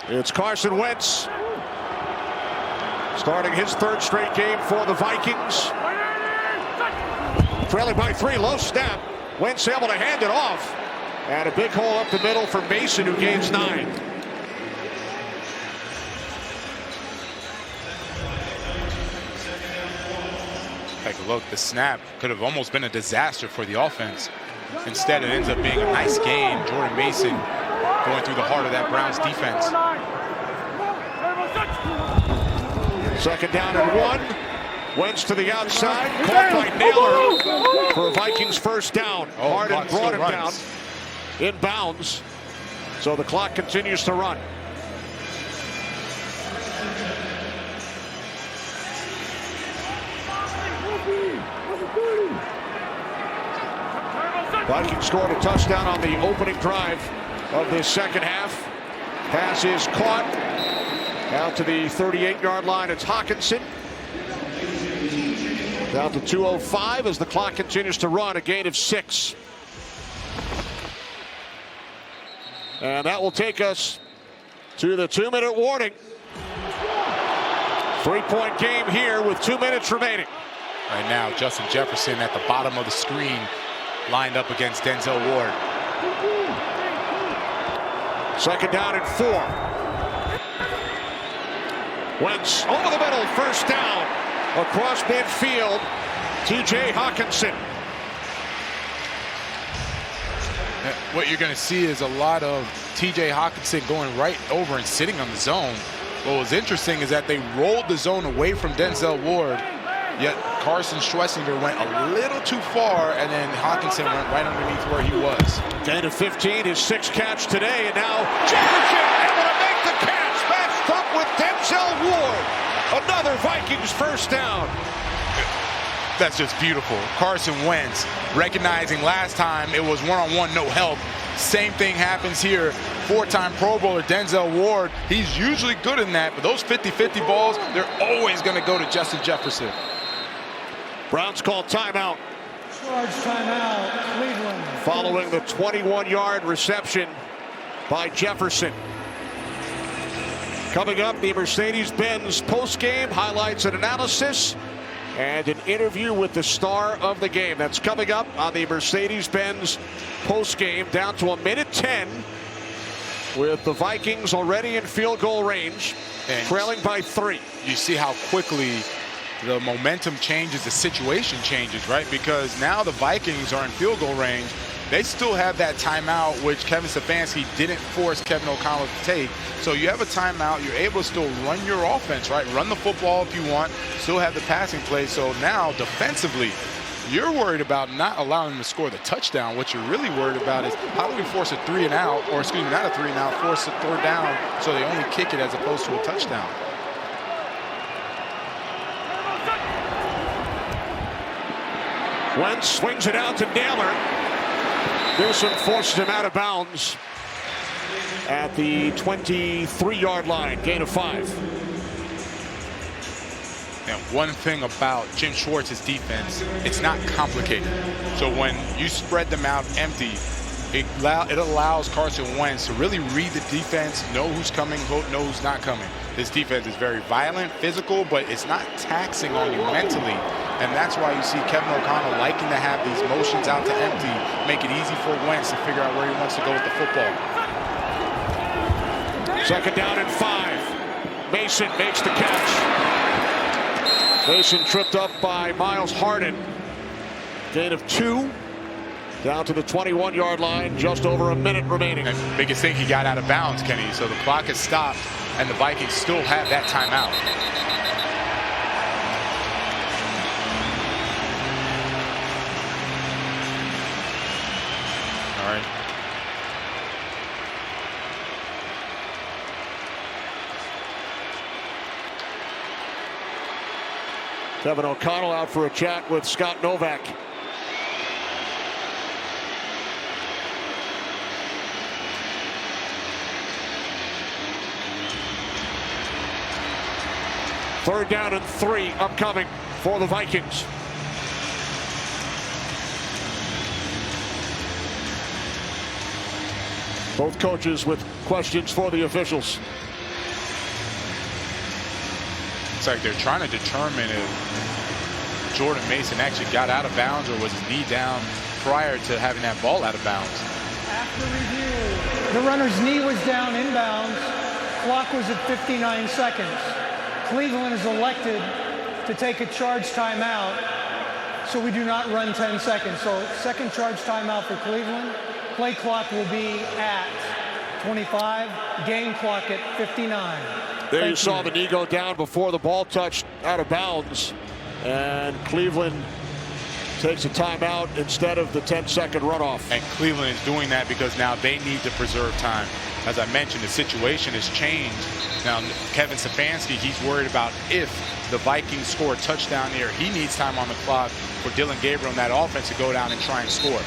It's Carson Wentz, starting his third straight game for the Vikings. Trailing by 3, low snap. Wentz able to hand it off. And a big hole up the middle for Mason, who gains 9. Take a look. The snap could have almost been a disaster for the offense. Instead, it ends up being a nice game. Jordan Mason going through the heart of that Browns defense. Second down and 1. Wentz to the outside. Caught by Naylor for a Vikings first down. Harden brought him down. Inbounds. So the clock continues to run. Vikings scored a touchdown on the opening drive of this second half. Pass is caught out to the 38-yard line. It's Hockenson. Down to 2:05 as the clock continues to run, a gain of 6. And that will take us to the 2-minute warning. 3-point game here with 2 minutes remaining. Right now, Justin Jefferson at the bottom of the screen, lined up against Denzel Ward. Second down and 4. Wentz over the middle, first down. Across midfield, T.J. Hockenson. What you're going to see is a lot of T.J. Hockenson going right over and sitting on the zone. What was interesting is that they rolled the zone away from Denzel Ward, yet Carson Schlesinger went a little too far, and then Hockenson went right underneath where he was. Gain of 15, his 6th catch today, and now Jefferson able to make the catch, matched up with Denzel Ward. Another Vikings first down. That's just beautiful. Carson Wentz recognizing last time it was one-on-one, no help. Same thing happens here. 4-time Pro Bowler Denzel Ward, he's usually good in that, but those 50-50 balls, they're always going to go to Justin Jefferson. Browns call timeout. Charge timeout, Cleveland. Following the 21-yard reception by Jefferson. Coming up, the Mercedes-Benz postgame highlights and analysis and an interview with the star of the game. That's coming up on the Mercedes-Benz postgame, down to 1:10 with the Vikings already in field goal range, and trailing by 3. You see how quickly the momentum changes, the situation changes, right? Because now the Vikings are in field goal range. They still have that timeout, which Kevin Stefanski didn't force Kevin O'Connell to take. So you have a timeout. You're able to still run your offense, right? Run the football if you want. Still have the passing play. So now defensively, you're worried about not allowing them to score the touchdown. What you're really worried about is how do we force a 3 and out, or excuse me, not a 3 and out, force a 3rd down so they only kick it as opposed to a touchdown. Wentz swings it out to Naylor. Wilson forces him out of bounds at the 23-yard line. Gain of 5. And one thing about Jim Schwartz's defense, it's not complicated. So when you spread them out empty, it allows Carson Wentz to really read the defense, know who's coming, know who's not coming. This defense is very violent, physical, but it's not taxing on you mentally. And that's why you see Kevin O'Connell liking to have these motions out to empty, make it easy for Wentz to figure out where he wants to go with the football. Second down and 5. Mason makes the catch. Mason tripped up by Miles Harden. Gain of 2. Down to the 21-yard line, just over a minute remaining. And biggest thing, he got out of bounds, Kenny. So the clock has stopped, and the Vikings still have that timeout. All right. Kevin O'Connell out for a chat with Scott Novak. Third down and 3 upcoming for the Vikings. Both coaches with questions for the officials. It's like they're trying to determine if Jordan Mason actually got out of bounds or was his knee down prior to having that ball out of bounds. After review, the runner's knee was down inbounds. Clock was at 59 seconds. Cleveland has elected to take a charge timeout, so we do not run 10 seconds. So second charge timeout for Cleveland. Play clock will be at 25, game clock at 59. There you saw the knee go down before the ball touched out of bounds. And Cleveland takes a timeout instead of the 10-second runoff. And Cleveland is doing that because now they need to preserve time. As I mentioned, the situation has changed. Now, Kevin Stefanski, he's worried about if the Vikings score a touchdown here, he needs time on the clock for Dylan Gabriel and that offense to go down and try and score.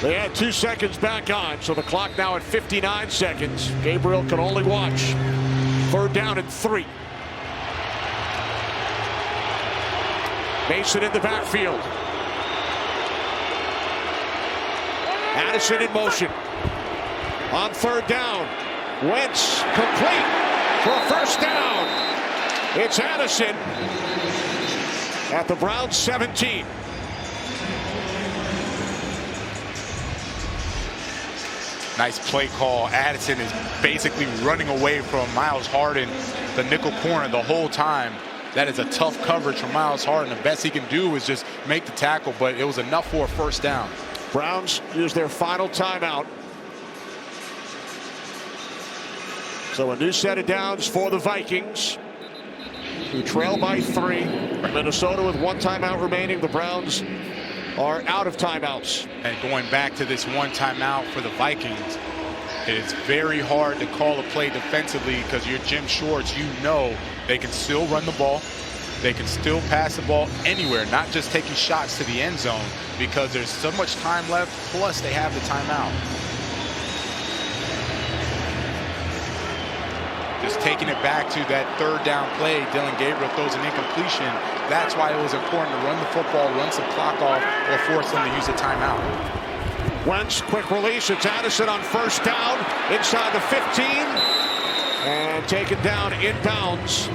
They had 2 seconds back on, so the clock now at 59 seconds. Gabriel can only watch. Third down and 3. Mason in the backfield. Addison in motion. On third down. Wentz complete for a first down. It's Addison at the Browns 17. Nice play call. Addison is basically running away from Miles Harden, the nickel corner, the whole time. That is a tough coverage from Miles Harden. The best he can do is just make the tackle, but it was enough for a first down. Browns use their final timeout. So a new set of downs for the Vikings, who trail by 3. Minnesota with 1 timeout remaining. The Browns are out of timeouts. And going back to this 1 timeout for the Vikings, it's very hard to call a play defensively because you're Jim Schwartz. You know they can still run the ball. They can still pass the ball anywhere, not just taking shots to the end zone because there's so much time left, plus they have the timeout. Just taking it back to that third down play, Dylan Gabriel throws an incompletion. That's why it was important to run the football, run some clock off, or force them to use a timeout. Wentz, quick release. It's Addison on first down inside the 15 and taken down inbounds.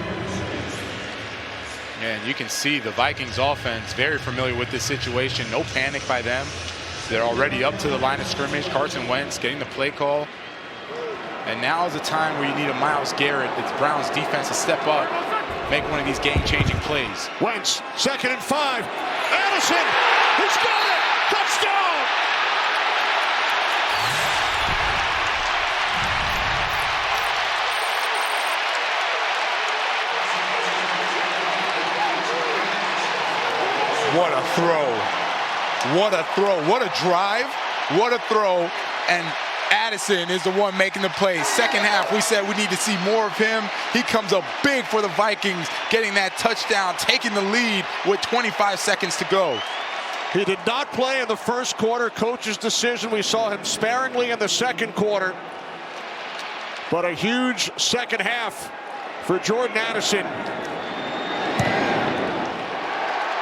And you can see the Vikings offense very familiar with this situation. No panic by them. They're already up to the line of scrimmage. Carson Wentz getting the play call. And now is the time where you need a Myles Garrett. It's Browns defense to step up, make one of these game-changing plays. Wentz, 2nd and 5. Addison, he's got it! Touchdown! What a throw. What a throw. What a drive. What a throw. And Addison is the one making the play. Second half, we said we need to see more of him. He comes up big for the Vikings, getting that touchdown, taking the lead with 25 seconds to go. He did not play in the first quarter. Coach's decision. We saw him sparingly in the second quarter. But a huge second half for Jordan Addison.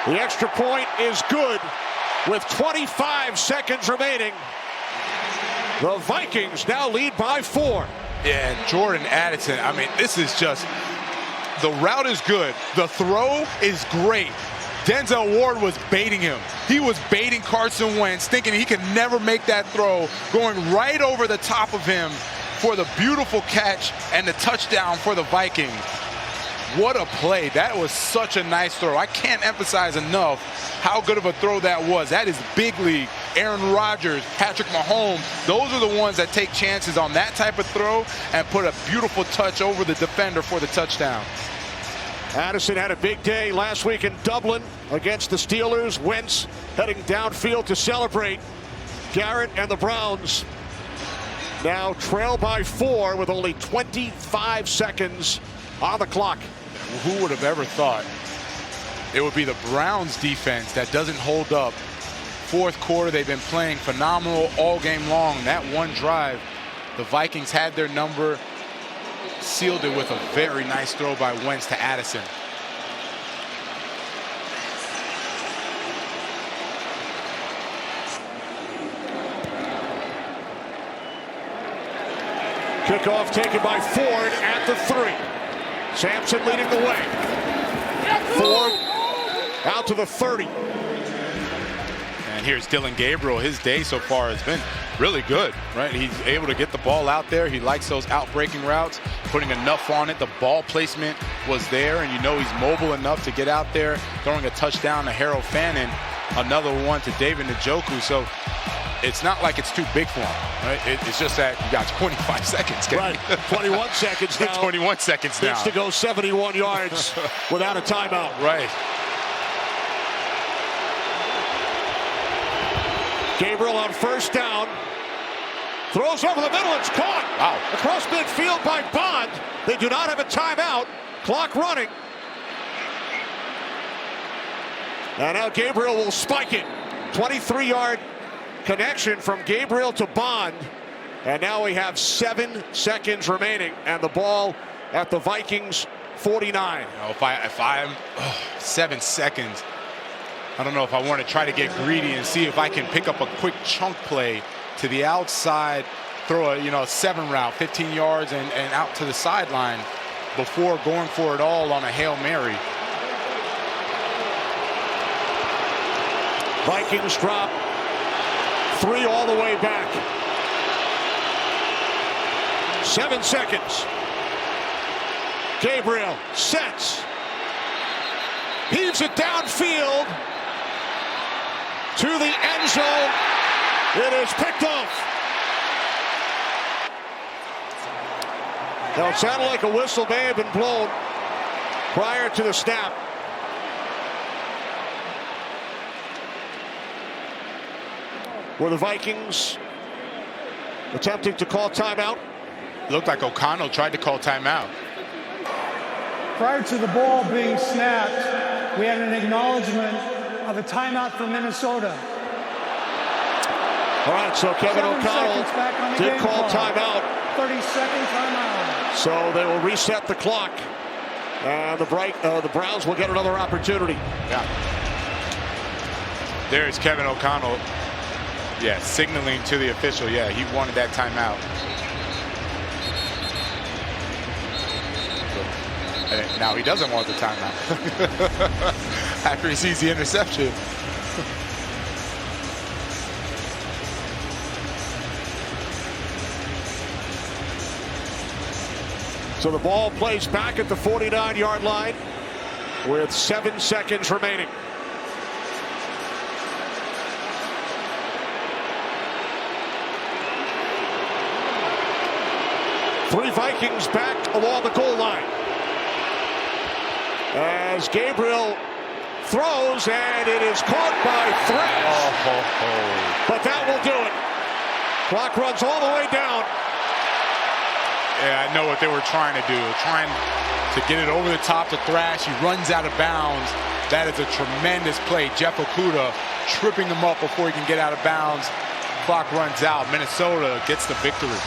The extra point is good with 25 seconds remaining. The Vikings now lead by 4. Yeah, Jordan Addison, I mean, this is just, the route is good. The throw is great. Denzel Ward was baiting him. He was baiting Carson Wentz, thinking he could never make that throw, going right over the top of him for the beautiful catch and the touchdown for the Vikings. What a play. That was such a nice throw. I can't emphasize enough how good of a throw that was. That is big league. Aaron Rodgers, Patrick Mahomes, those are the ones that take chances on that type of throw and put a beautiful touch over the defender for the touchdown. Addison had a big day last week in Dublin against the Steelers. Wentz heading downfield to celebrate. Garrett and the Browns now trail by 4 with only 25 seconds on the clock. Who would have ever thought it would be the Browns defense that doesn't hold up? Fourth quarter, they've been playing phenomenal all game long. That one drive, the Vikings had their number, sealed it with a very nice throw by Wentz to Addison. Kickoff taken by Ford at the 3. Sampson leading the way. Ford out to the 30. And here's Dylan Gabriel. His day so far has been really good, right? He's able to get the ball out there. He likes those out-breaking routes, putting enough on it. The ball placement was there, and you know he's mobile enough to get out there, throwing a touchdown to Harold Fannin, another one to David Njoku. So it's not like it's too big for him, right? It's just that you got 25 seconds. Right, 21 seconds now. 21 seconds now. Needs to go 71 yards without a timeout. Right. Gabriel on first down. Throws over the middle. It's caught. Wow. Across midfield by Bond. They do not have a timeout. Clock running. And now Gabriel will spike it. 23-yard connection from Gabriel to Bond. And now we have 7 seconds remaining. And the ball at the Vikings 49. You know, if I'm 7 seconds, I don't know if I want to try to get greedy and see if I can pick up a quick chunk play to the outside, throw a 7 route, 15 yards and out to the sideline before going for it all on a Hail Mary. Vikings drop 3 all the way back. 7 seconds. Gabriel sets. Heaves it downfield to the end zone. It is picked off. Now it sounded like a whistle may have been blown prior to the snap. Were the Vikings attempting to call timeout? Looked like O'Connell tried to call timeout. Prior to the ball being snapped, we had an acknowledgement of a timeout for Minnesota. All right, so Kevin 7 O'Connell seconds back on the did game call clock. timeout. 30-second timeout. So they will reset the clock. And the Browns will get another opportunity. Yeah. There's Kevin O'Connell. Yeah, signaling to the official. Yeah, he wanted that timeout. And now he doesn't want the timeout. After he sees the interception. So the ball plays back at the 49-yard line with 7 seconds remaining. Three Vikings back along the goal line. As Gabriel throws, and it is caught by Thrash. But that will do it. Clock runs all the way down. Yeah, I know what they were trying to do. Trying to get it over the top to Thrash. He runs out of bounds. That is a tremendous play. Jeff Okudah tripping him up before he can get out of bounds. Clock runs out. Minnesota gets the victory.